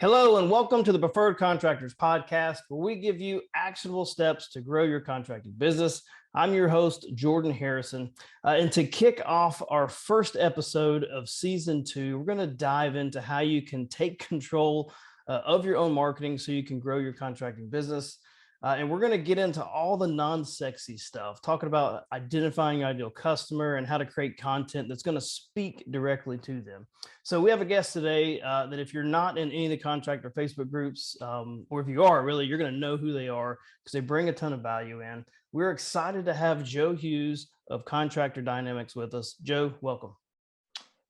Hello, and welcome to the Preferred Contractors podcast, where we give you actionable steps to grow your contracting business. I'm your host, Jordan Harrison. And to kick off our first episode of season 2, we're going to dive into how you can take control of your own marketing so you can grow your contracting business. And we're going to get into all the non-sexy stuff, talking about identifying your ideal customer and how to create content that's going to speak directly to them. So we have a guest today that if you're not in any of the contractor Facebook groups, or if you are, really, you're going to know who they are because they bring a ton of value in. We're excited to have Joe Hughes of Contractor Dynamics with us. Joe, welcome.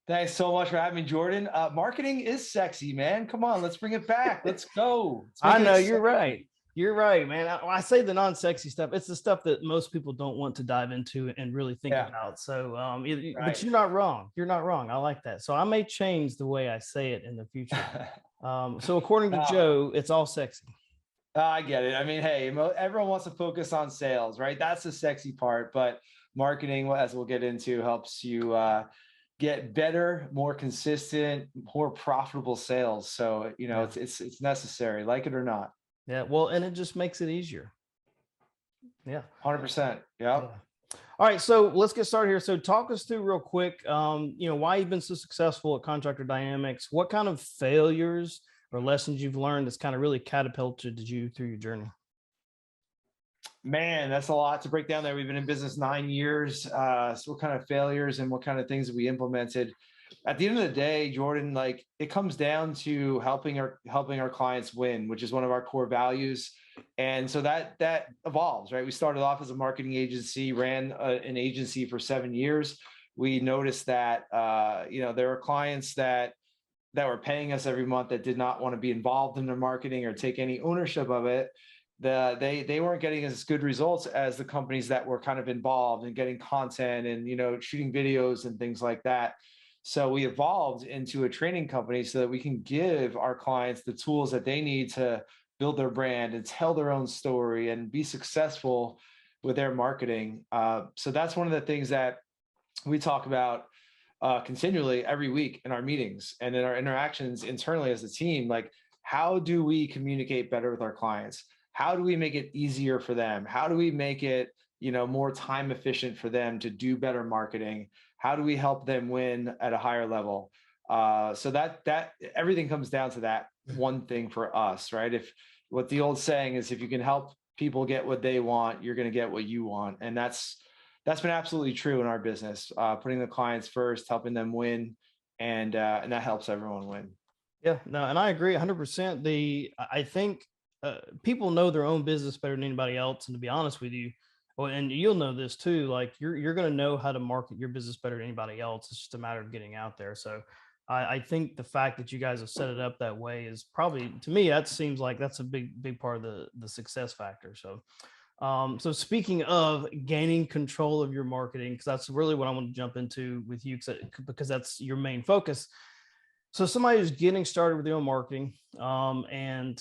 Thanks so much for having me, Jordan. Marketing is sexy, man. Come on, let's bring it back. Let's go. I know you're right. You're right, man. I say the non-sexy stuff. It's the stuff that most people don't want to dive into and really think about. So, but you're not wrong. You're not wrong. I like that. So I may change the way I say it in the future. So according to Joe, it's all sexy. I get it. I mean, hey, everyone wants to focus on sales, right? That's the sexy part. But marketing, as we'll get into, helps you get better, more consistent, more profitable sales. So, it's necessary, like it or not. Yeah, well, and it just makes it easier. Yeah. 100%. Yeah. All right, so let's get started here. So talk us through real quick, why you've been so successful at Contractor Dynamics, what kind of failures or lessons you've learned that's kind of really catapulted you through your journey. Man, that's a lot to break down there. We've been in business 9 years. So what kind of failures and what kind of things that we implemented? At the end of the day, Jordan, like it comes down to helping our clients win, which is one of our core values. And so that evolves, right? We started off as a marketing agency, ran an agency for 7 years. We noticed that there were clients that were paying us every month that did not want to be involved in their marketing or take any ownership of it. They weren't getting as good results as the companies that were kind of involved in getting content and shooting videos and things like that. So we evolved into a training company so that we can give our clients the tools that they need to build their brand and tell their own story and be successful with their marketing. So that's one of the things that we talk about continually every week in our meetings and in our interactions internally as a team. Like, how do we communicate better with our clients? How do we make it easier for them? How do we make it more time efficient for them to do better marketing? How do we help them win at a higher level? So that everything comes down to that one thing for us, right? If what the old saying is, if you can help people get what they want, you're going to get what you want. And that's been absolutely true in our business, putting the clients first, helping them win. And that helps everyone win. Yeah, no, and I agree 100%. I think people know their own business better than anybody else. And to be honest with you, well, and you'll know this too, like you're going to know how to market your business better than anybody else. It's just a matter of getting out there. So I think the fact that you guys have set it up that way is probably, to me, that seems like that's a big part of the success factor. So, so speaking of gaining control of your marketing, because that's really what I want to jump into with you, because that's your main focus. So somebody who's getting started with their own marketing, and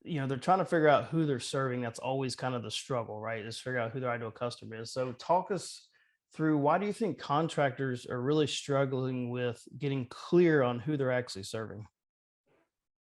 they're trying to figure out who they're serving. That's always kind of the struggle, right? Is figure out who their ideal customer is. So talk us through, why do you think contractors are really struggling with getting clear on who they're actually serving?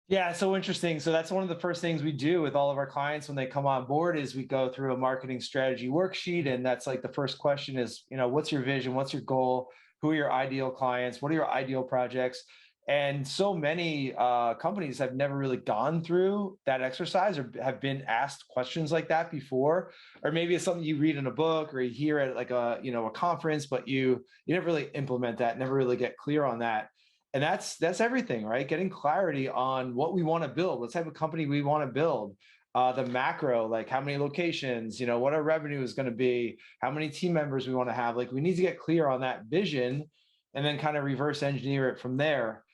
Yeah, so interesting. So that's one of the first things we do with all of our clients when they come on board is we go through a marketing strategy worksheet. And that's like the first question is, what's your vision? What's your goal? Who are your ideal clients? What are your ideal projects? And so many companies have never really gone through that exercise or have been asked questions like that before. Or maybe it's something you read in a book or you hear at like a conference, but you never really implement that, never really get clear on that. And that's everything, right? Getting clarity on what we want to build, what type of company we want to build, the macro, like how many locations, what our revenue is going to be, how many team members we want to have. Like we need to get clear on that vision and then kind of reverse engineer it from there.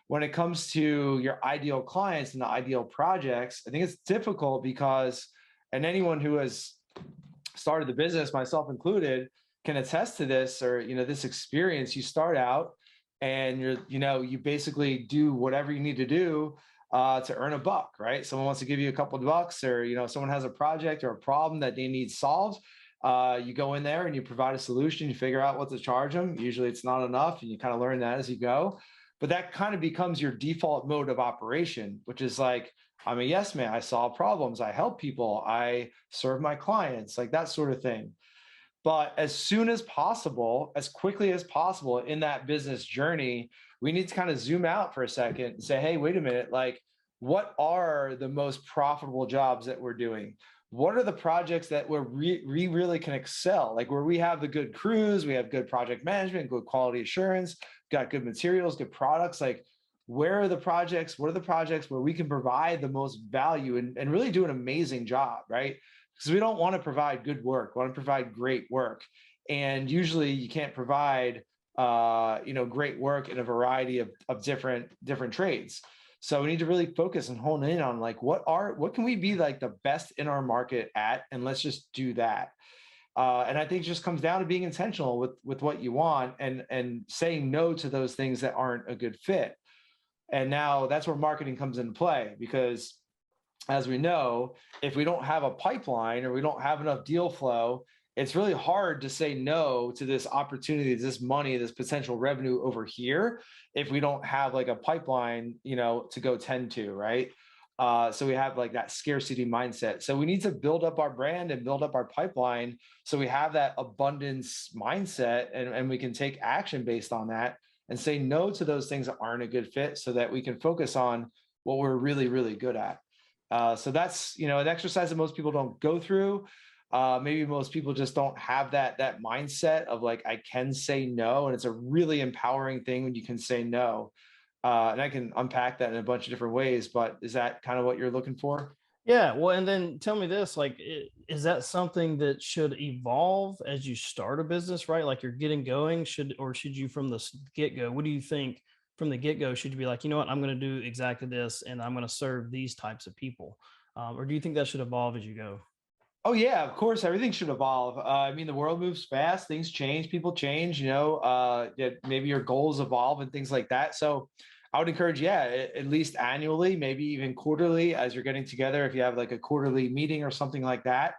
When it comes to your ideal clients and the ideal projects, I think it's difficult because, and anyone who has started the business, myself included, can attest to this or, this experience. You start out and you basically do whatever you need to do to earn a buck, right? Someone wants to give you a couple of bucks or, someone has a project or a problem that they need solved. You go in there and you provide a solution, you figure out what to charge them. Usually it's not enough and you kind of learn that as you go. but that kind of becomes your default mode of operation, which is like, I'm a yes man. I solve problems. I help people. I serve my clients, like that sort of thing. But as soon as possible, as quickly as possible in that business journey, we need to kind of zoom out for a second and say, hey, wait a minute, like, what are the most profitable jobs that we're doing? What are the projects that we really can excel, like where we have the good crews, we have good project management, good quality assurance, got good materials, good products? Like, where are the projects? What are the projects where we can provide the most value and really do an amazing job, right? Because we don't want to provide good work, we want to provide great work. And usually you can't provide great work in a variety of different trades. So we need to really focus and hone in on like what can we be like the best in our market at, and let's just do that. And I think it just comes down to being intentional with what you want, and saying no to those things that aren't a good fit. And now that's where marketing comes into play, because as we know, if we don't have a pipeline or we don't have enough deal flow, it's really hard to say no to this opportunity, this money, this potential revenue over here, if we don't have like a pipeline, to go tend to, right? So we have like that scarcity mindset. So we need to build up our brand and build up our pipeline, so we have that abundance mindset, and we can take action based on that and say no to those things that aren't a good fit, so that we can focus on what we're really, really good at. So that's an exercise that most people don't go through. Maybe most people just don't have that mindset of like, I can say no, and it's a really empowering thing when you can say no. And I can unpack that in a bunch of different ways. But is that kind of what you're looking for? Yeah, well, and then tell me this, like, is that something that should evolve as you start a business, right? Like you're getting going, should you from the get go? What do you think from the get go? Should you be like, you know what, I'm going to do exactly this, and I'm going to serve these types of people, or do you think that should evolve as you go? Oh yeah, of course, everything should evolve. I mean, the world moves fast, things change, people change. Yeah, maybe your goals evolve and things like that. So, I would encourage, yeah, at least annually, maybe even quarterly, as you're getting together. If you have like a quarterly meeting or something like that,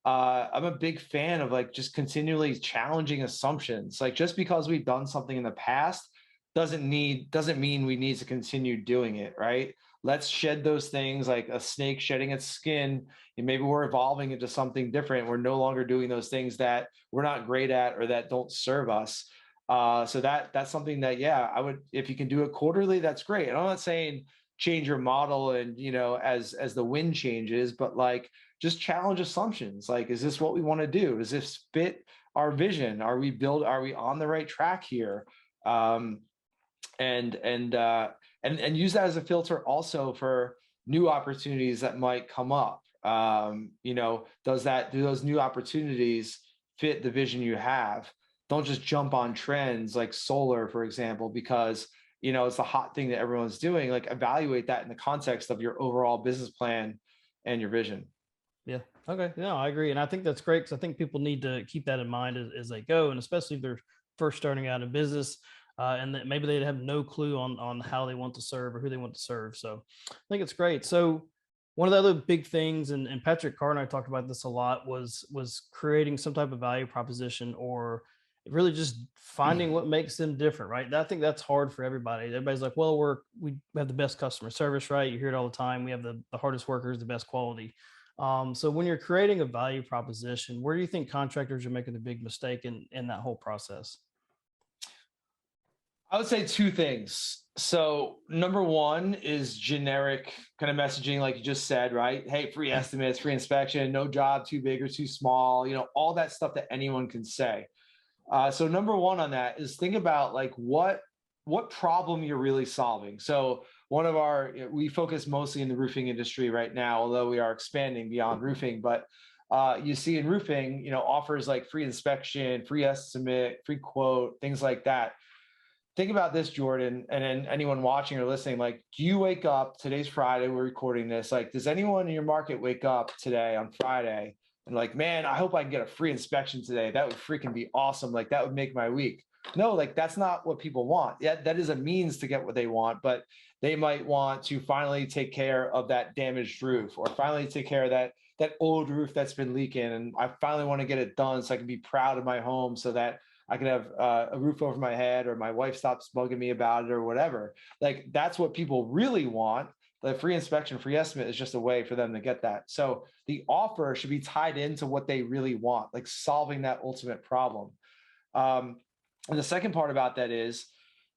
I'm a big fan of like just continually challenging assumptions. Like, just because we've done something in the past doesn't mean we need to continue doing it, right? Let's shed those things like a snake shedding its skin, and maybe we're evolving into something different. We're no longer doing those things that we're not great at or that don't serve us. So that's something that, yeah, I would, if you can do it quarterly, that's great. And I'm not saying change your model and as the wind changes, but like, just challenge assumptions. Like, is this what we want to do? Does this fit our vision? Are we on the right track here? Um, and use that as a filter also for new opportunities that might come up. Do those new opportunities fit the vision you have? Don't just jump on trends like solar, for example, because it's the hot thing that everyone's doing. Like, evaluate that in the context of your overall business plan and your vision. Yeah. Okay. No, I agree. And I think that's great, because I think people need to keep that in mind as they go. And especially if they're first starting out in business, and that maybe they have no clue on how they want to serve or who they want to serve. So I think it's great. So one of the other big things, and Patrick Carr and I talked about this a lot, was creating some type of value proposition, or really just finding what makes them different, right? I think that's hard for everybody. Everybody's like, well, we have the best customer service, right? You hear it all the time. We have the hardest workers, the best quality. So when you're creating a value proposition, where do you think contractors are making the big mistake in that whole process? I would say two things. So, number one is generic kind of messaging, like you just said, right? Hey, free estimates, free inspection, no job too big or too small, all that stuff that anyone can say. So, number one on that is think about like what problem you're really solving. So, we focus mostly in the roofing industry right now, although we are expanding beyond roofing. But you see in roofing, offers like free inspection, free estimate, free quote, things like that. Think about this, Jordan, and then anyone watching or listening. Like, do you wake up? Today's Friday, we're recording this. Like, does anyone in your market wake up today on Friday and like, man, I hope I can get a free inspection today? That would freaking be awesome. Like, that would make my week. No, like, that's not what people want. Yeah, that is a means to get what they want, but they might want to finally take care of that damaged roof, or finally take care of that old roof that's been leaking, and I finally want to get it done so I can be proud of my home, so that I could have a roof over my head, or my wife stops bugging me about it, or whatever. Like, that's what people really want. The free inspection, free estimate is just a way for them to get that. So the offer should be tied into what they really want, like solving that ultimate problem. Um, and the second part about that is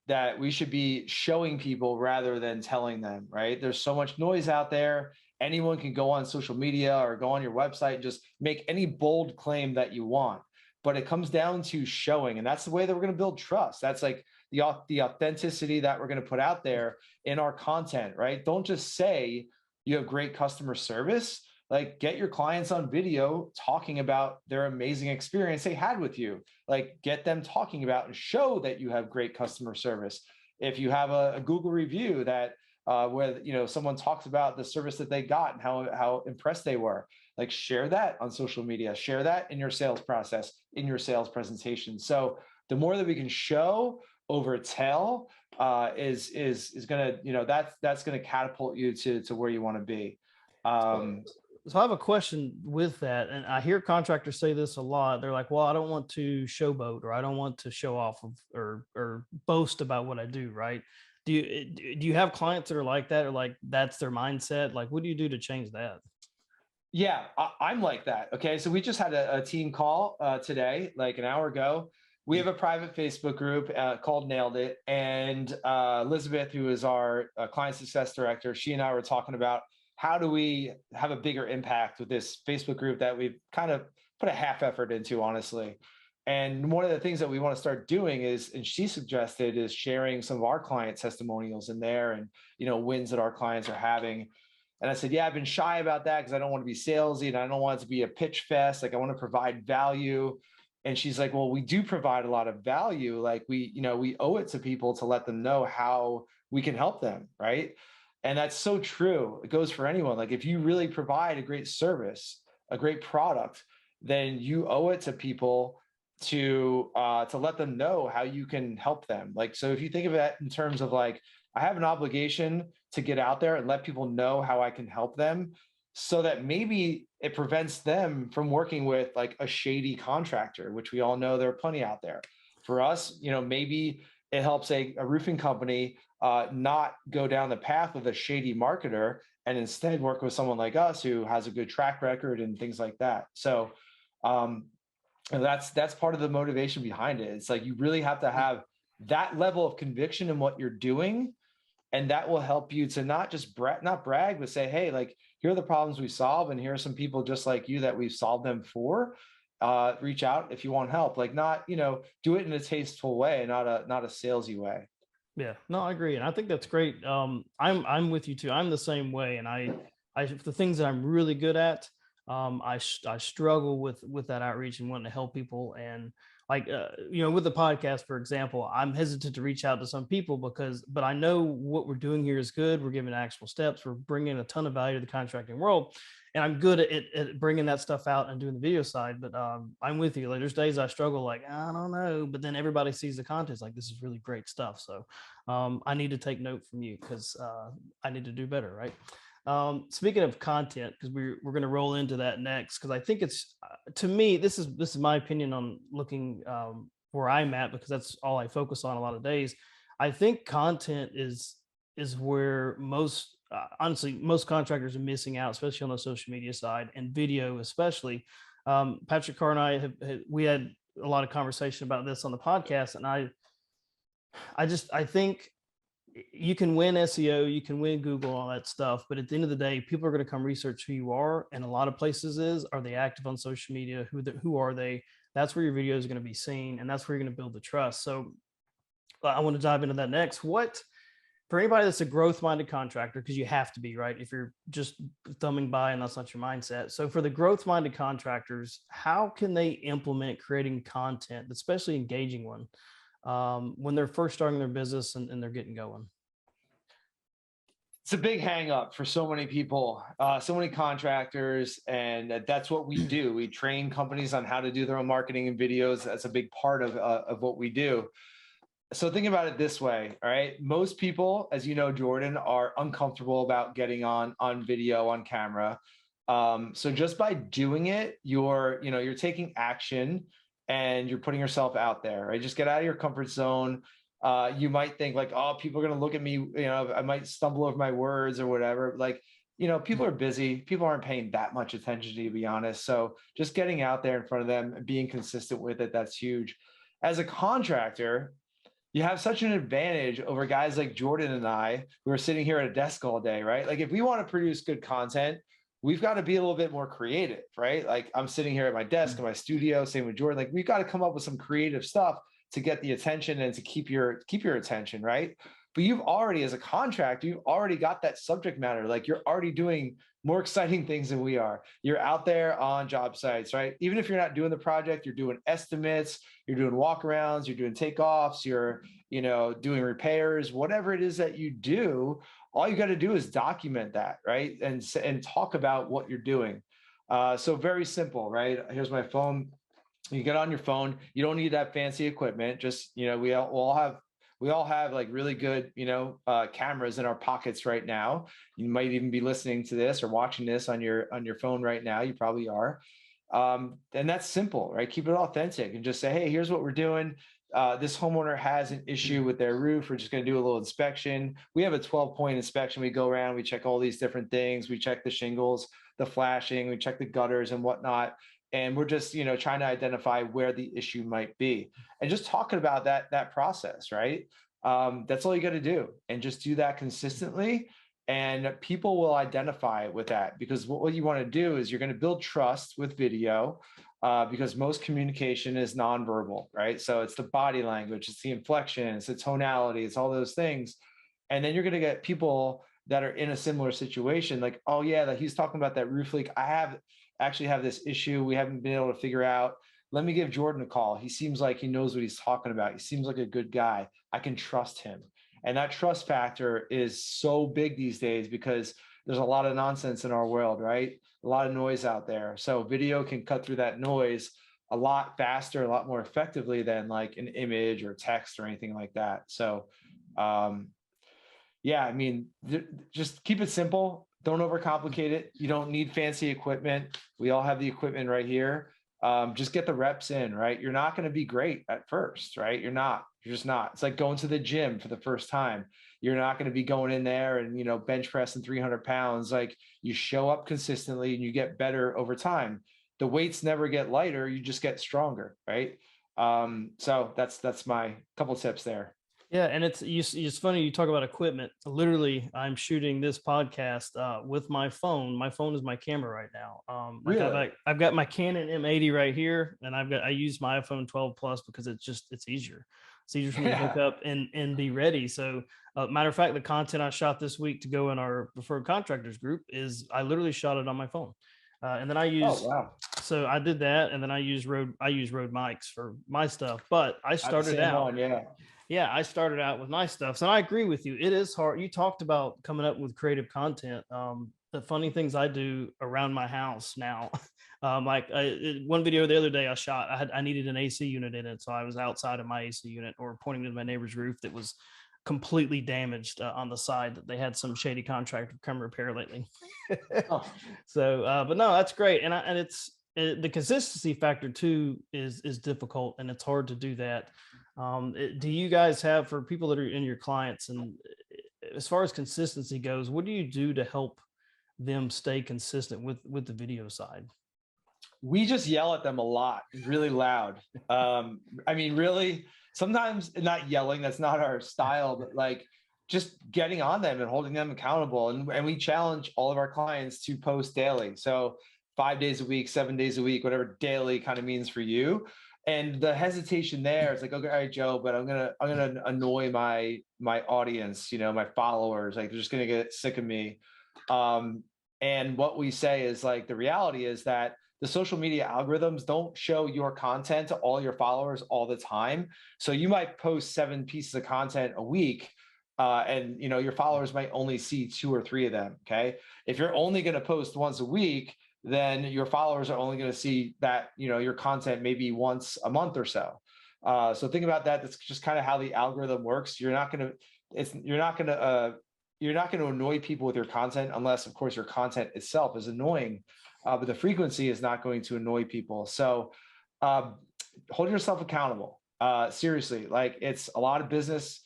that we should be showing people rather than telling them, right? There's so much noise out there. Anyone can go on social media or go on your website and just make any bold claim that you want. But it comes down to showing, and that's the way that we're going to build trust. That's like the authenticity that we're going to put out there in our content, right? Don't just say you have great customer service. Like, get your clients on video talking about their amazing experience they had with you. Like, get them talking about and show that you have great customer service. If you have a Google review that where someone talks about the service that they got and how impressed they were, like, share that on social media, share that in your sales process, in your sales presentation. So the more that we can show over tell is gonna, that's gonna catapult you to where you want to be. So, so I have a question with that, and I hear contractors say this a lot. They're like, "Well, I don't want to showboat, or I don't want to show off of, or boast about what I do." Right? Do you have clients that are like that, or like that's their mindset? Like, what do you do to change that? Yeah, I'm like that. Okay. So we just had a team call today, like an hour ago. We have a private Facebook group called Nailed It. And Elizabeth, who is our client success director, she and I were talking about how do we have a bigger impact with this Facebook group that we've kind of put a half effort into, honestly. And one of the things that we want to start doing is, and she suggested, is sharing some of our client testimonials in there, and wins that our clients are having. And I said, yeah, I've been shy about that because I don't want to be salesy and I don't want it to be a pitch fest. Like, I want to provide value. And she's like, well, we do provide a lot of value. Like, we owe it to people to let them know how we can help them. Right. And that's so true. It goes for anyone. Like, if you really provide a great service, a great product, then you owe it to people to let them know how you can help them. Like, so if you think of it in terms of like, I have an obligation to get out there and let people know how I can help them, so that maybe it prevents them from working with like a shady contractor, which we all know there are plenty out there. For us, maybe it helps a roofing company not go down the path of a shady marketer, and instead work with someone like us who has a good track record and things like that. So um, and that's part of the motivation behind it. It's like, you really have to have that level of conviction in what you're doing, and that will help you to not just not brag, but say, hey, like, here are the problems we solve, and here are some people just like you that we've solved them for. Reach out if you want help. Like, not, do it in a tasteful way, not a salesy way. Yeah, no, I agree, and I think that's great. I'm with you too. I'm the same way, and the things that I'm really good at, I struggle with that outreach and wanting to help people. And like with the podcast, for example, I'm hesitant to reach out to some people but I know what we're doing here is good. We're giving actual steps. We're bringing a ton of value to the contracting world, and I'm good at bringing that stuff out and doing the video side. But I'm with you. Like, there's days I struggle, like, I don't know, but then everybody sees the content, it's like, this is really great stuff. So I need to take note from you, because I need to do better, right? Speaking of content, because we're going to roll into that next, because I think it's to me, this is my opinion on looking where I'm at, because that's all I focus on a lot of days. I think content is where honestly, most contractors are missing out, especially on the social media side and video, especially. Patrick Carr and we had a lot of conversation about this on the podcast, and I think you can win SEO, you can win Google, all that stuff, but at the end of the day, people are going to come research who you are, and a lot of places are they active on social media? Who are they? That's where your video is going to be seen, and that's where you're going to build the trust. So I want to dive into that next. What, for anybody that's a growth minded contractor, because you have to be, right, if you're just thumbing by and that's not your mindset. So for the growth minded contractors, how can they implement creating content, especially engaging one, when they're first starting their business and they're getting going? It's a big hang up for so many people, so many contractors, and that's what we do. We train companies on how to do their own marketing and videos. That's a big part of what we do. So think about it this way, all right? Most people, as you know, Jordan, are uncomfortable about getting on video, on camera. So just by doing it, you're taking action, and you're putting yourself out there, right? Just get out of your comfort zone. You might think like, oh, people are going to look at me, I might stumble over my words or whatever. Like, people are busy. People aren't paying that much attention, to be honest. So just getting out there in front of them and being consistent with it, that's huge. As a contractor, you have such an advantage over guys like Jordan and I who are sitting here at a desk all day, right? Like if we want to produce good content, we've got to be a little bit more creative, right? Like I'm sitting here at my desk in my studio, same with Jordan. Like we've got to come up with some creative stuff to get the attention and to keep your attention, right? But you've already, as a contractor, you've already got that subject matter. Like you're already doing more exciting things than we are. You're out there on job sites, right? Even if you're not doing the project, you're doing estimates, you're doing walkarounds, you're doing takeoffs, you're, doing repairs, whatever it is that you do. All you got to do is document that, right? And talk about what you're doing. So very simple, right? Here's my phone. You get on your phone. You don't need that fancy equipment. Just, we all have like really good, cameras in our pockets right now. You might even be listening to this or watching this on your phone right now. You probably are. And that's simple, right? Keep it authentic and just say, hey, here's what we're doing. This homeowner has an issue with their roof. We're just going to do a little inspection. We have a 12-point inspection. We go around, we check all these different things. We check the shingles, the flashing, we check the gutters and whatnot. And we're just, trying to identify where the issue might be and just talking about that process, right? That's all you got to do, and just do that consistently. And people will identify with that, because what you want to do is you're going to build trust with video, because most communication is nonverbal, right? So it's the body language, it's the inflection, it's the tonality, it's all those things. And then you're going to get people that are in a similar situation, like, oh yeah, that he's talking about that roof leak. Actually have this issue we haven't been able to figure out. Let me give Jordan a call. He seems like he knows what he's talking about. He seems like a good guy. I can trust him. And that trust factor is so big these days because there's a lot of nonsense in our world, right? A lot of noise out there. So video can cut through that noise a lot faster, a lot more effectively than like an image or text or anything like that. So, yeah, I mean, just keep it simple. Don't overcomplicate it. You don't need fancy equipment. We all have the equipment right here. Just get the reps in, right? You're not going to be great at first, right? You're not. You're just not. It's like going to the gym for the first time. You're not going to be going in there and, bench pressing 300 pounds. Like you show up consistently and you get better over time. The weights never get lighter. You just get stronger, right? So that's my couple tips there. Yeah, and it's funny you talk about equipment. Literally, I'm shooting this podcast with my phone. My phone is my camera right now. Really? I've got my Canon M80 right here, and I use my iPhone 12 Plus because it's easier. It's easier for me to hook Yeah. up and be ready. So, matter of fact, the content I shot this week to go in our preferred contractors group is I literally shot it on my phone, and then Oh, wow. so I did that, and then I use Rode mics for my stuff. But I I have the started same out one. Yeah. yeah, I started out with nice stuff. So I agree with you. It is hard. You talked about coming up with creative content. The funny things I do around my house now, one video the other day I shot, I needed an AC unit in it. So I was outside of my AC unit or pointing to my neighbor's roof that was completely damaged on the side that they had some shady contractor come repair lately. Oh. So, but no, that's great. The consistency factor too is difficult, and it's hard to do that. Do you guys have, for people that are in your clients, and as far as consistency goes, what do you do to help them stay consistent with the video side? We just yell at them a lot, really loud. I mean, really, sometimes not yelling, that's not our style, but like just getting on them and holding them accountable. And we challenge all of our clients to post daily. So 5 days a week, 7 days a week, whatever daily kind of means for you. And the hesitation there is like, okay, all right, Joe, but I'm gonna annoy my audience, my followers. Like they're just gonna get sick of me. And what we say is like the reality is that the social media algorithms don't show your content to all your followers all the time. So you might post 7 pieces of content a week, and your followers might only see 2 or 3 of them. Okay, if you're only going to post once a week, then your followers are only going to see that your content maybe once a month or so. So think about that. That's just kind of how the algorithm works. You're not going to annoy people with your content unless, of course, your content itself is annoying. But the frequency is not going to annoy people. So hold yourself accountable. Seriously, like it's a lot of business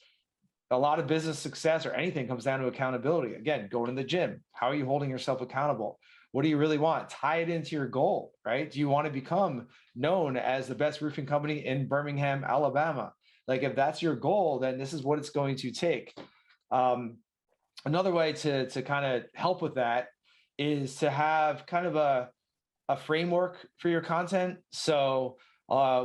success or anything comes down to accountability. Again, going to the gym. How are you holding yourself accountable? What do you really want? Tie it into your goal, right? Do you want to become known as the best roofing company in Birmingham, Alabama? Like if that's your goal, then this is what it's going to take. Um, Another way to kind of help with that is to have kind of a framework for your content. So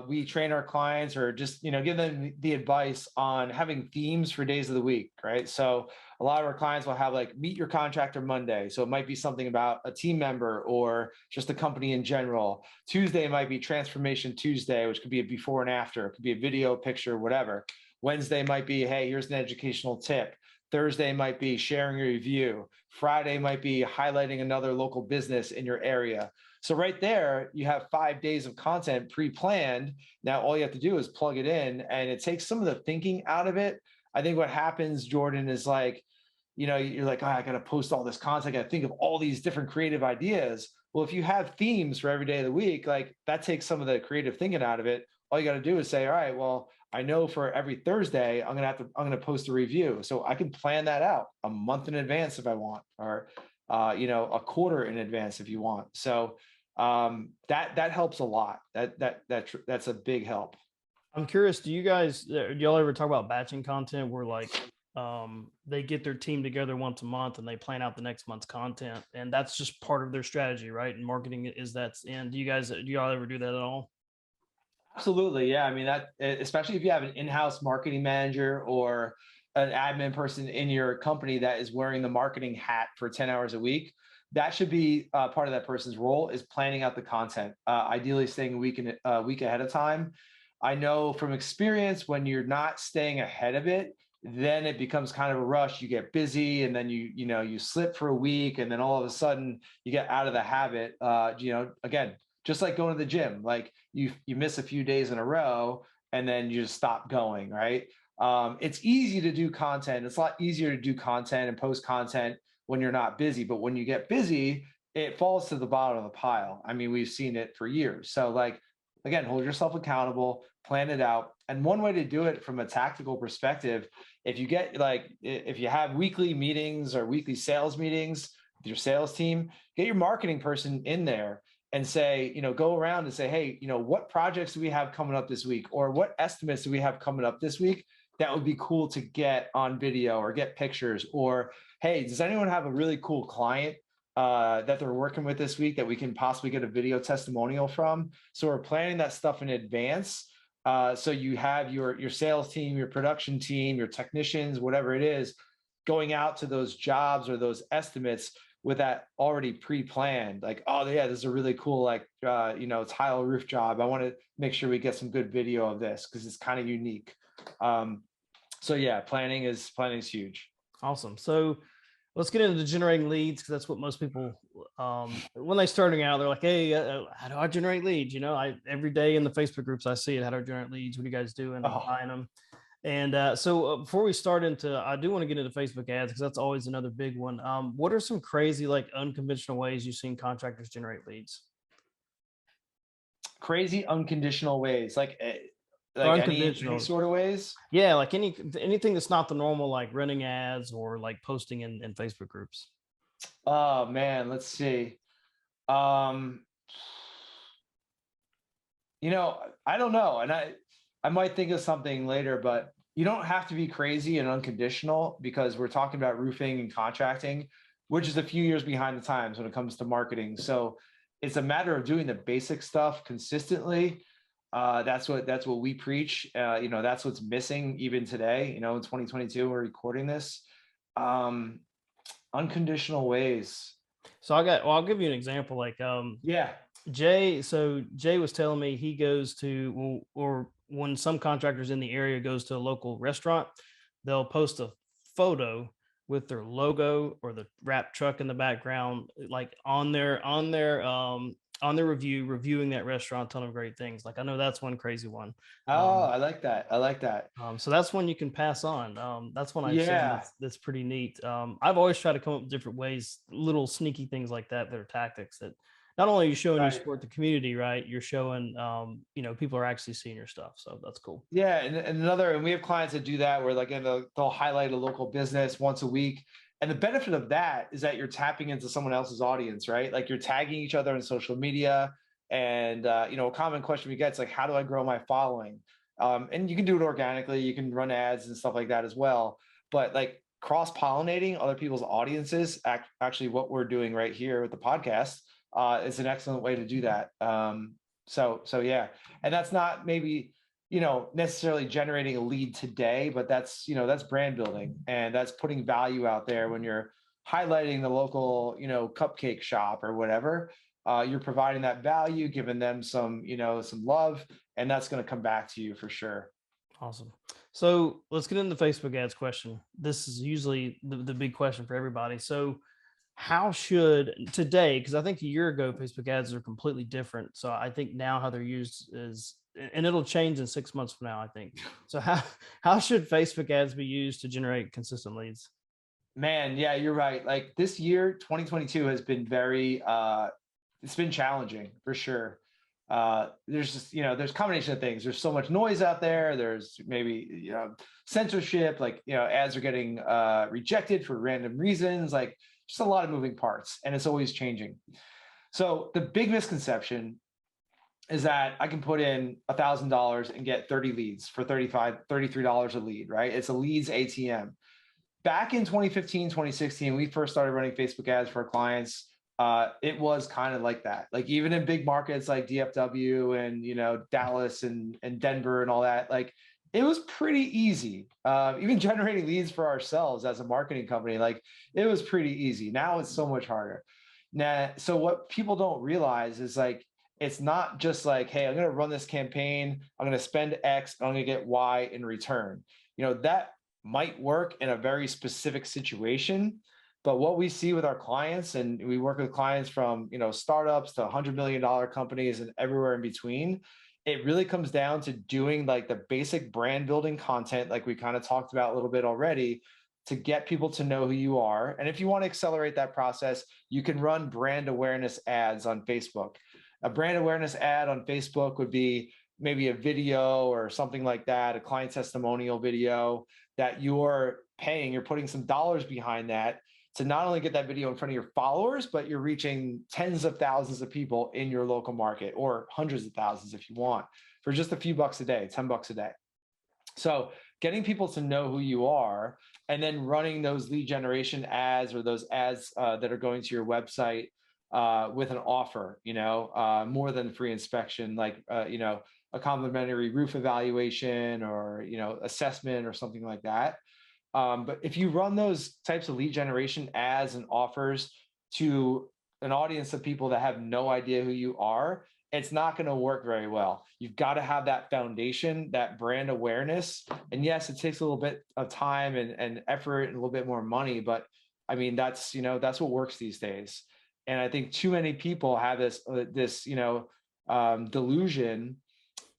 we train our clients or just, give them the advice on having themes for days of the week, right? So a lot of our clients will have like meet your contractor Monday. So it might be something about a team member or just the company in general. Tuesday might be transformation Tuesday, which could be a before and after. It could be a video, picture, whatever. Wednesday might be, hey, here's an educational tip. Thursday might be sharing a review. Friday might be highlighting another local business in your area. So right there, you have 5 days of content pre-planned. Now all you have to do is plug it in, and it takes some of the thinking out of it. I think what happens, Jordan, is like, you're like, oh, I got to post all this content. I got to think of all these different creative ideas. Well, if you have themes for every day of the week, like that takes some of the creative thinking out of it. All you got to do is say, all right, well, I know for every Thursday, I'm going to post a review. So I can plan that out a month in advance if I want, or, a quarter in advance if you want. So that helps a lot. That's a big help. I'm curious, do y'all ever talk about batching content where like they get their team together once a month and they plan out the next month's content, and that's just part of their strategy, right? And marketing is that's and do y'all ever do that at all? Absolutely. Yeah. I mean, especially if you have an in-house marketing manager or an admin person in your company that is wearing the marketing hat for 10 hours a week, that should be part of that person's role is planning out the content, ideally staying a week ahead of time. I know from experience when you're not staying ahead of it, then it becomes kind of a rush. You get busy and then you slip for a week and then all of a sudden you get out of the habit. Again, just like going to the gym, like you miss a few days in a row and then you just stop going, right? It's easy to do content. It's a lot easier to do content and post content when you're not busy, but when you get busy, it falls to the bottom of the pile. I mean, we've seen it for years. So like, again, hold yourself accountable, plan it out. And one way to do it from a tactical perspective, if you have weekly meetings or weekly sales meetings with your sales team, get your marketing person in there and say, go around and say, hey, what projects do we have coming up this week? Or what estimates do we have coming up this week that would be cool to get on video or get pictures? Or, hey, does anyone have a really cool client that they're working with this week that we can possibly get a video testimonial from? So we're planning that stuff in advance. So you have your sales team, your production team, your technicians, whatever it is, going out to those jobs or those estimates with that already pre-planned, like, oh yeah, this is a really cool, tile roof job. I want to make sure we get some good video of this because it's kind of unique. So yeah, planning is huge. Awesome. So let's get into generating leads, because that's what most people, when they're starting out, they're like, hey, how do I generate leads? Every day in the Facebook groups, I see it. How do I generate leads? What are you guys doing? Oh, Buying them? And so before we start I do want to get into Facebook ads because that's always another big one. What are some crazy, like unconventional ways you've seen contractors generate leads? crazy unconditional ways, Or any unconventional. sort of ways. Yeah, like anything that's not the normal, like running ads or like posting in Facebook groups. Oh man, let's see. Um, I don't know, and I might think of something later, but you don't have to be crazy and unconditional because we're talking about roofing and contracting, which is a few years behind the times when it comes to marketing. So it's a matter of doing the basic stuff consistently. That's what we preach. That's what's missing even today. In 2022, we're recording this. Um, Unconditional ways. So I'll give you an example. Like Yeah. Jay was telling me he goes to, or when some contractors in the area goes to a local restaurant, they'll post a photo with their logo or the wrap truck in the background, like on their reviewing that restaurant, telling them great things. Like I know that's one crazy one. Oh, Um, I like that. I like that. so that's one you can pass on. That's one I've seen Yeah. that's pretty neat. I've always tried to come up with different ways, little sneaky things like that that are tactics that not only are you showing you Right. support the community, right? You're showing, people are actually seeing your stuff. So that's cool. Yeah, and we have clients that do that where like they'll highlight a local business once a week. And the benefit of that is that you're tapping into someone else's audience, right? Like you're tagging each other on social media. And a common question we get is like, how do I grow my following? And you can do it organically. You can run ads and stuff like that as well. But like cross-pollinating other people's audiences, actually what we're doing right here with the podcast, is an excellent way to do that. So yeah, and that's not maybe necessarily generating a lead today, but that's brand building, and that's putting value out there when you're highlighting the local, cupcake shop or whatever. You're providing that value, giving them some love, and that's going to come back to you for sure. Awesome. So let's get into the Facebook ads question. This is usually the big question for everybody. So how should today, because I think a year ago Facebook ads are completely different. So I think now how they're used is, and it'll change in 6 months from now, I think. So how should Facebook ads be used to generate consistent leads? Man, yeah, you're right. Like this year, 2022 has been it's been challenging for sure. There's just, there's a combination of things. There's so much noise out there. There's maybe, censorship, like, ads are getting rejected for random reasons, like just a lot of moving parts, and it's always changing. So the big misconception is that I can put in $1,000 and get 30 leads for $33 a lead, right? It's a leads ATM. Back in 2015, 2016, we first started running Facebook ads for our clients. It was kind of like that. Like even in big markets like DFW and Dallas and Denver and all that, like it was pretty easy. Even generating leads for ourselves as a marketing company, like it was pretty easy. Now it's so much harder. Now, so what people don't realize is like it's not just like, hey, I'm going to run this campaign, I'm going to spend X, I'm going to get Y in return. That might work in a very specific situation. But what we see with our clients, and we work with clients from startups to $100 million companies and everywhere in between, it really comes down to doing like the basic brand building content, like we kind of talked about a little bit already, to get people to know who you are. And if you want to accelerate that process, you can run brand awareness ads on Facebook. A brand awareness ad on Facebook would be maybe a video or something like that, a client testimonial video that you're putting some dollars behind that to not only get that video in front of your followers, but you're reaching tens of thousands of people in your local market, or hundreds of thousands if you want, for just a few bucks a day, $10 a day. So getting people to know who you are, and then running those lead generation ads or those ads that are going to your website with an offer, more than free inspection, like, a complimentary roof evaluation or, assessment or something like that. But if you run those types of lead generation ads and offers to an audience of people that have no idea who you are, it's not going to work very well. You've got to have that foundation, that brand awareness. And yes, it takes a little bit of time and effort and a little bit more money, but I mean, that's what works these days. And I think too many people have this delusion,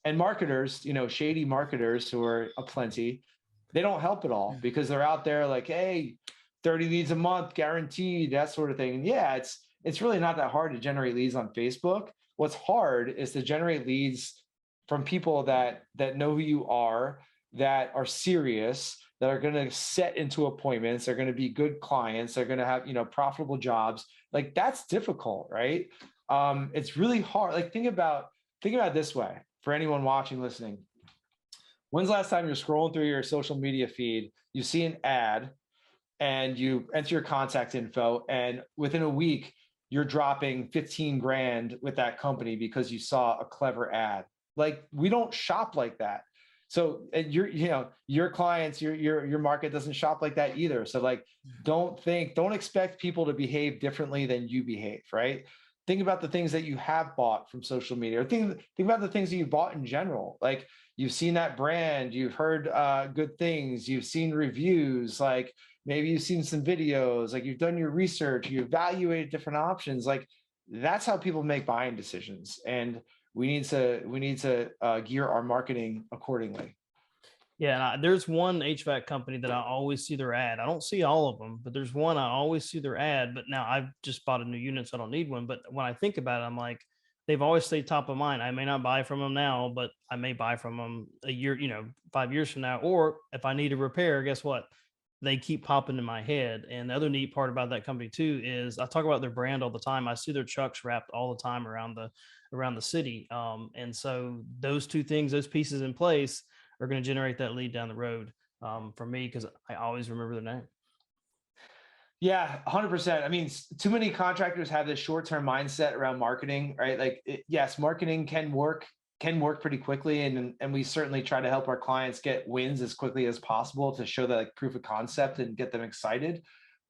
and marketers, shady marketers who are aplenty, they don't help at all because they're out there like, hey, 30 leads a month guaranteed, that sort of thing. And yeah, it's really not that hard to generate leads on Facebook. What's hard is to generate leads from people that know who you are, that are serious, that are going to set into appointments, they're going to be good clients, they're going to have profitable jobs. Like that's difficult, right? It's really hard. Like think about it this way for anyone watching, listening. When's the last time you're scrolling through your social media feed, you see an ad, and you enter your contact info, and within a week, you're dropping 15 grand with that company because you saw a clever ad? Like we don't shop like that. So and your clients, your market doesn't shop like that either. So like, don't expect people to behave differently than you behave, right? Think about the things that you have bought from social media, or think about the things that you bought in general. Like you've seen that brand, you've heard good things, you've seen reviews, like maybe you've seen some videos, like you've done your research, you evaluated different options. Like that's how people make buying decisions, and we need to gear our marketing accordingly. Yeah, and there's one HVAC company that I always see their ad. I don't see all of them, but there's one I always see their ad. But now I've just bought a new unit, so I don't need one. But when I think about it, I'm like, they've always stayed top of mind. I may not buy from them now, but I may buy from them a year, 5 years from now. Or if I need a repair, guess what? They keep popping in my head. And the other neat part about that company too is I talk about their brand all the time. I see their trucks wrapped all the time around the city. And so those two things, those pieces in place are going to generate that lead down the road for me because I always remember the name. Yeah, 100%. I mean, too many contractors have this short-term mindset around marketing, right? Like, yes, marketing can work pretty quickly, and we certainly try to help our clients get wins as quickly as possible to show that like proof of concept and get them excited,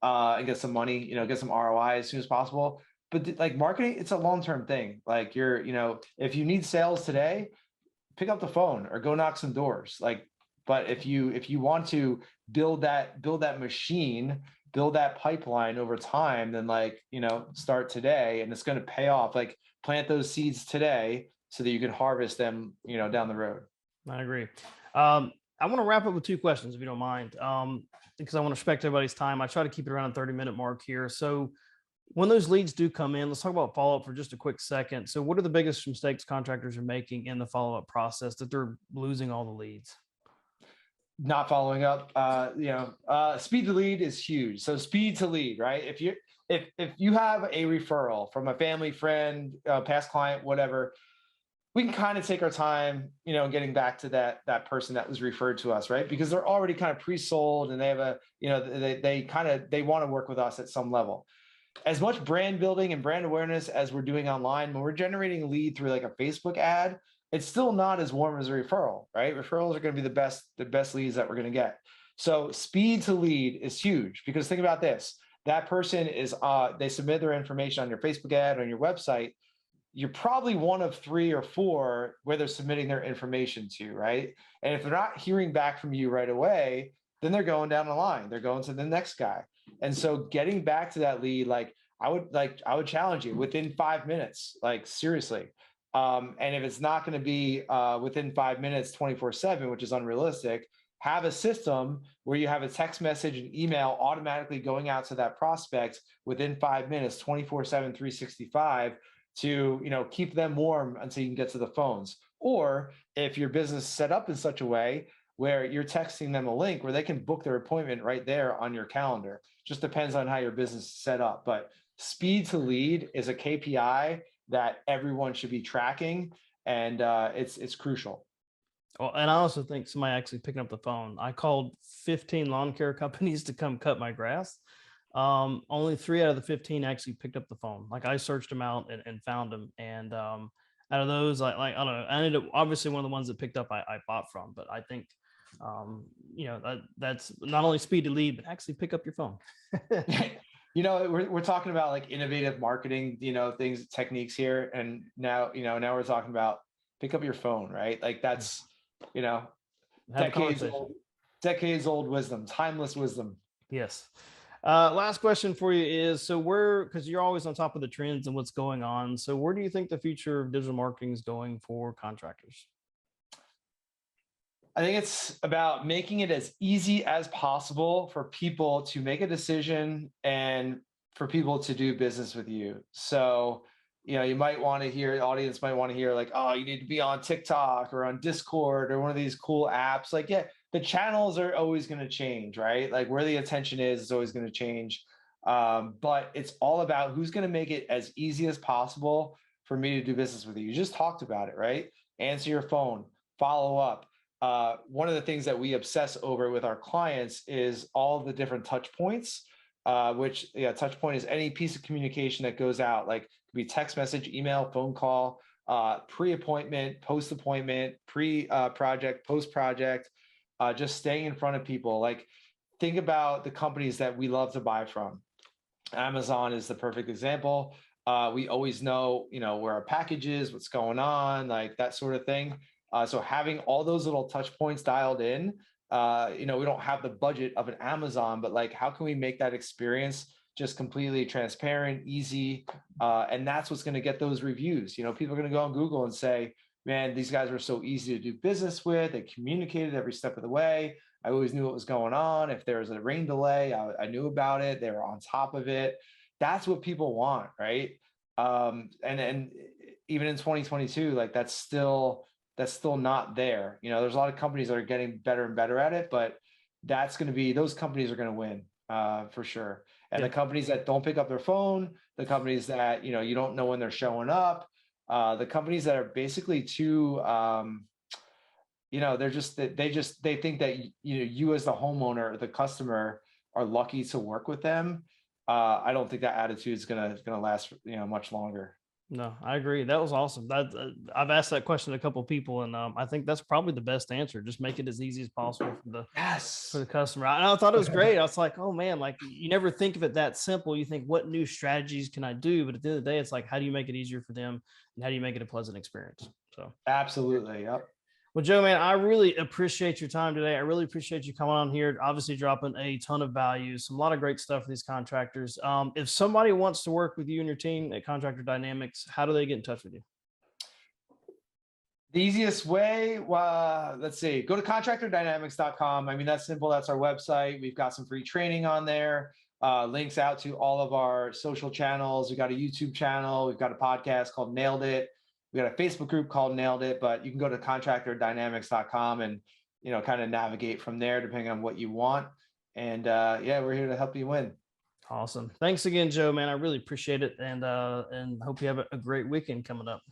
and get some money, get some ROI as soon as possible. But like marketing, it's a long-term thing. Like if you need sales today, pick up the phone or go knock some doors. Like, but if you want to build that machine, build that pipeline over time, then like, start today and it's going to pay off. Like plant those seeds today so that you can harvest them, down the road. I agree. I want to wrap up with two questions, if you don't mind, because I want to respect everybody's time. I try to keep it around the 30-minute mark here. So when those leads do come in, let's talk about follow up for just a quick second. So, what are the biggest mistakes contractors are making in the follow up process that they're losing all the leads? Not following up, speed to lead is huge. So speed to lead, right? If you have a referral from a family friend, past client, whatever, we can kind of take our time, getting back to that person that was referred to us, right? Because they're already kind of pre-sold and they have they want to work with us at some level. As much brand building and brand awareness as we're doing online, when we're generating a lead through like a Facebook ad, it's still not as warm as a referral, right? Referrals are going to be the best leads that we're going to get. So speed to lead is huge because think about this. That person is they submit their information on your Facebook ad, on your website. You're probably one of 3 or 4 where they're submitting their information to, right? And if they're not hearing back from you right away, then they're going down the line. They're going to the next guy. And so getting back to that lead, I would challenge you within 5 minutes, like seriously. And if it's not going to be within 5 minutes, 24/7, which is unrealistic, have a system where you have a text message and email automatically going out to that prospect within 5 minutes, 24/7, 365 to keep them warm until you can get to the phones. Or if your business is set up in such a way where you're texting them a link where they can book their appointment right there on your calendar. Just depends on how your business is set up. But speed to lead is a KPI that everyone should be tracking, and it's crucial. Well, and I also think somebody actually picking up the phone. I called 15 lawn care companies to come cut my grass. Only 3 out of the 15 actually picked up the phone. Like I searched them out and found them. And out of those, I don't know. I ended up obviously one of the ones that picked up I bought from, but I think that's not only speed to lead, but actually pick up your phone. We're talking about like innovative marketing, things, techniques here, and now we're talking about pick up your phone, right? Like that's you know Have a decades conversation. old, decades old wisdom, timeless wisdom. Yes. Last question for you is so because you're always on top of the trends and what's going on. So where do you think the future of digital marketing is going for contractors? I think it's about making it as easy as possible for people to make a decision and for people to do business with you. So, you might want to hear, the audience might want to hear like, oh, you need to be on TikTok or on Discord or one of these cool apps. Like, yeah, the channels are always going to change, right? Like where the attention is always going to change. But it's all about who's going to make it as easy as possible for me to do business with you. You just talked about it, right? Answer your phone, follow up. One of the things that we obsess over with our clients is all the different touch points, which touch point is any piece of communication that goes out, like it could be text message, email, phone call, pre-appointment, post-appointment, pre-project, post-project, just staying in front of people. Like think about the companies that we love to buy from. Amazon is the perfect example. We always know, where our package is, what's going on, like that sort of thing. So having all those little touch points dialed in, we don't have the budget of an Amazon, but like, how can we make that experience just completely transparent, easy? And that's what's going to get those reviews. People are going to go on Google and say, man, these guys were so easy to do business with. They communicated every step of the way. I always knew what was going on. If there was a rain delay, I knew about it. They were on top of it. That's what people want, right? And even in 2022, like that's still not there. There's a lot of companies that are getting better and better at it, but that's going to be those companies are going to win for sure. And the Yeah. companies that don't pick up their phone, the companies that you don't know when they're showing up, the companies that are basically too they're just they think that you as the homeowner, the customer, are lucky to work with them. I don't think that attitude is gonna last much longer. No, I agree. That was awesome. I've asked that question to a couple of people, and I think that's probably the best answer. Just make it as easy as possible for Yes. the customer. I thought it was great. I was like, oh man, like you never think of it that simple. You think, what new strategies can I do? But at the end of the day, it's like, how do you make it easier for them, and how do you make it a pleasant experience? So. Absolutely. Yep. Well, Joe, man, I really appreciate your time today. I really appreciate you coming on here, obviously dropping a ton of value, a lot of great stuff for these contractors. If somebody wants to work with you and your team at Contractor Dynamics, how do they get in touch with you? The easiest way, let's see, go to contractordynamics.com. I mean, that's simple. That's our website. We've got some free training on there, links out to all of our social channels. We've got a YouTube channel. We've got a podcast called Nailed It. We got a Facebook group called Nailed It, but you can go to contractordynamics.com and, kind of navigate from there depending on what you want. And yeah, we're here to help you win. Awesome. Thanks again, Joe, man. I really appreciate it. And hope you have a great weekend coming up.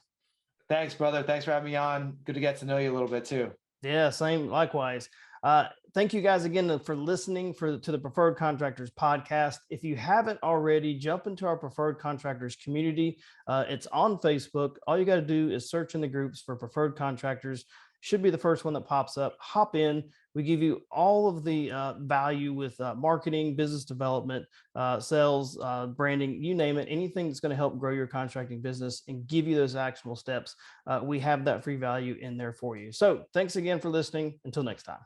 Thanks, brother. Thanks for having me on. Good to get to know you a little bit too. Yeah, same. Likewise. Thank you guys again for listening to the Preferred Contractors podcast. If you haven't already, jump into our Preferred Contractors community. It's on Facebook. All you got to do is search in the groups for Preferred Contractors. Should be the first one that pops up. Hop in. We give you all of the value with marketing, business development, sales, branding, you name it, anything that's going to help grow your contracting business and give you those actionable steps. We have that free value in there for you. So thanks again for listening. Until next time.